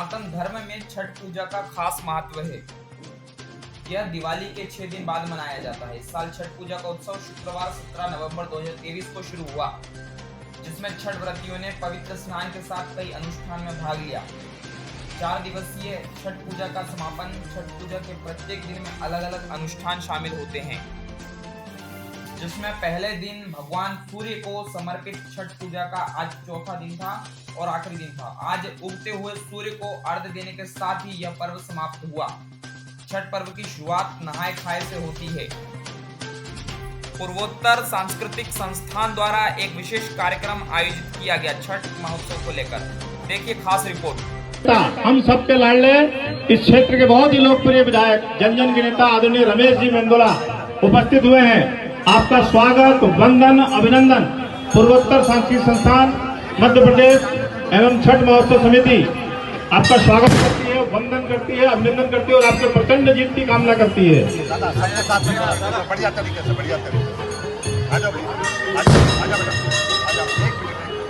सनातन धर्म में छठ पूजा का खास महत्व है। यह दिवाली के 6 दिन बाद मनाया जाता है। इस साल छठ पूजा का उत्सव शुक्रवार 17 नवंबर 2023 को शुरू हुआ, जिसमें छठ व्रतियों ने पवित्र स्नान के साथ कई अनुष्ठान में भाग लिया। 4 दिवसीय छठ पूजा का समापन छठ पूजा के प्रत्येक दिन में अलग अलग अनुष्ठान शामिल होते हैं, जिसमें पहले दिन भगवान सूर्य को समर्पित छठ पूजा का आज चौथा दिन था और आखिरी दिन था। आज उगते हुए सूर्य को अर्घ्य देने के साथ ही यह पर्व समाप्त हुआ। छठ पर्व की शुरुआत नहाय खाए से होती है। पूर्वोत्तर सांस्कृतिक संस्थान द्वारा एक विशेष कार्यक्रम आयोजित किया गया छठ महोत्सव को लेकर। देखिए खास रिपोर्ट। हम सबके लाडले इस क्षेत्र के बहुत ही लोकप्रिय विधायक जन जन के नेता आदरणीय रमेश जी मेंदोला उपस्थित हुए हैं। आपका स्वागत, वंदन, अभिनंदन। पूर्वोत्तर सांस्कृतिक संस्थान मध्य प्रदेश एवं छठ महोत्सव समिति आपका स्वागत करती है, वंदन करती है, अभिनंदन करती है और आपके प्रचंड जीत की कामना करती है। बढ़िया तरीके से, बढ़िया तरीके से। आ जाओ बेटा,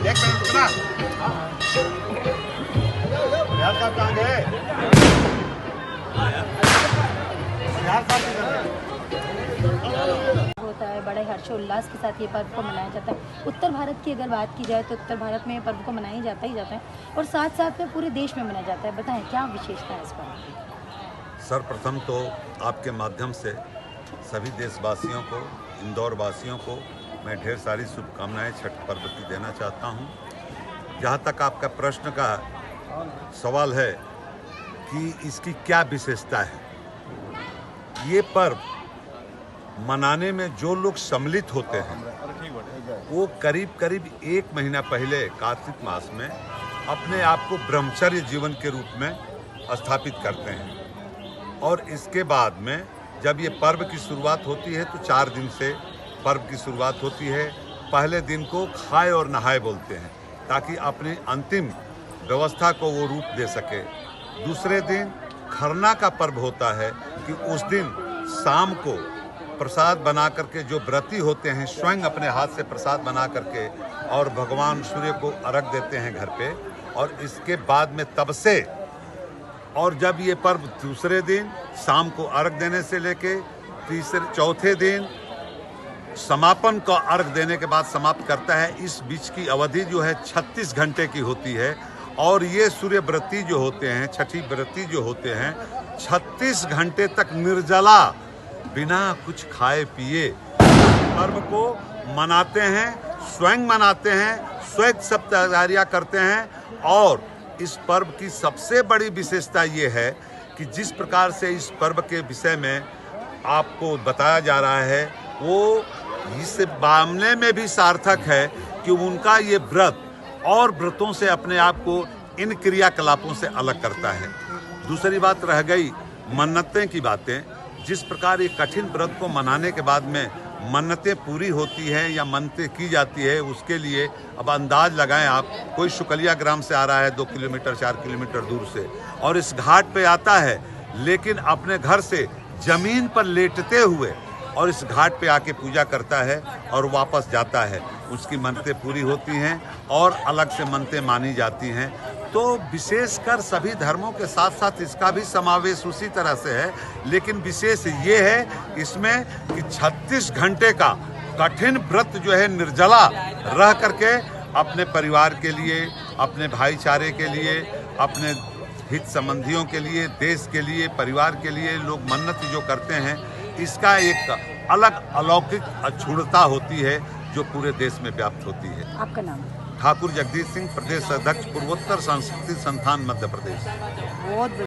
एक मिनट रुकना। बिहार साहब कहाँ गए? बिहार साहब किधर? होता है बड़े हर्षोल्लास के साथ ये पर्व को मनाया जाता है। उत्तर भारत की अगर बात की जाए तो उत्तर भारत में पर्व को मनाया जाता ही जाता है और साथ साथ में पूरे देश में मनाया जाता है। बताएं क्या विशेषता है इस पर्व की? सर्वप्रथम तो आपके माध्यम से सभी देशवासियों को, इंदौर वासियों को मैं ढेर सारी शुभकामनाएं छठ पर्व की देना चाहता हूं। जहां तक आपका प्रश्न का सवाल है कि इसकी क्या विशेषता है, ये पर्व मनाने में जो लोग सम्मिलित होते हैं वो करीब करीब 1 महीना पहले कार्तिक मास में अपने आप को ब्रह्मचर्य जीवन के रूप में स्थापित करते हैं और इसके बाद में जब ये पर्व की शुरुआत होती है तो 4 दिन से पर्व की शुरुआत होती है। पहले दिन को खाए और नहाए बोलते हैं ताकि अपनी अंतिम व्यवस्था को वो रूप दे सके। दूसरे दिन खरना का पर्व होता है कि उस दिन शाम को प्रसाद बना करके जो व्रती होते हैं स्वयं अपने हाथ से प्रसाद बना करके और भगवान सूर्य को अर्घ देते हैं घर पे। और इसके बाद में तब से और जब ये पर्व दूसरे दिन शाम को अर्घ देने से लेके चौथे दिन समापन का अर्घ देने के बाद समाप्त करता है। इस बीच की अवधि जो है 36 घंटे की होती है और ये सूर्य व्रती जो होते हैं, छठी व्रती जो होते हैं, 36 घंटे तक निर्जला बिना कुछ खाए पिए पर्व को मनाते हैं, स्वयं मनाते हैं, स्वयं सब तैयारियां करते हैं। और इस पर्व की सबसे बड़ी विशेषता ये है कि जिस प्रकार से इस पर्व के विषय में आपको बताया जा रहा है वो इस मामले में भी सार्थक है कि उनका ये व्रत और व्रतों से अपने आप को इन क्रियाकलापों से अलग करता है। दूसरी बात रह गई मन्नतें की बातें। जिस प्रकार ये कठिन व्रत को मनाने के बाद में मन्नतें पूरी होती हैं या मन्नतें की जाती है, उसके लिए अब अंदाज लगाएं आप, कोई शुकलिया ग्राम से आ रहा है 2 किलोमीटर 4 किलोमीटर दूर से और इस घाट पे आता है, लेकिन अपने घर से जमीन पर लेटते हुए और इस घाट पे आके पूजा करता है और वापस जाता है, उसकी मन्नतें पूरी होती हैं और अलग से मन्नतें मानी जाती हैं। तो विशेषकर सभी धर्मों के साथ साथ इसका भी समावेश उसी तरह से है, लेकिन विशेष ये है इसमें कि 36 घंटे का कठिन व्रत जो है निर्जला रह करके अपने परिवार के लिए, अपने भाईचारे के लिए, अपने हित संबंधियों के लिए, देश के लिए, परिवार के लिए लोग मन्नत जो करते हैं, इसका एक अलग अलौकिक अक्षुणता होती है जो पूरे देश में व्याप्त होती है। आपका नाम? ठाकुर जगदीश सिंह, प्रदेश अध्यक्ष, पूर्वोत्तर सांस्कृतिक संस्थान मध्य प्रदेश। बहुत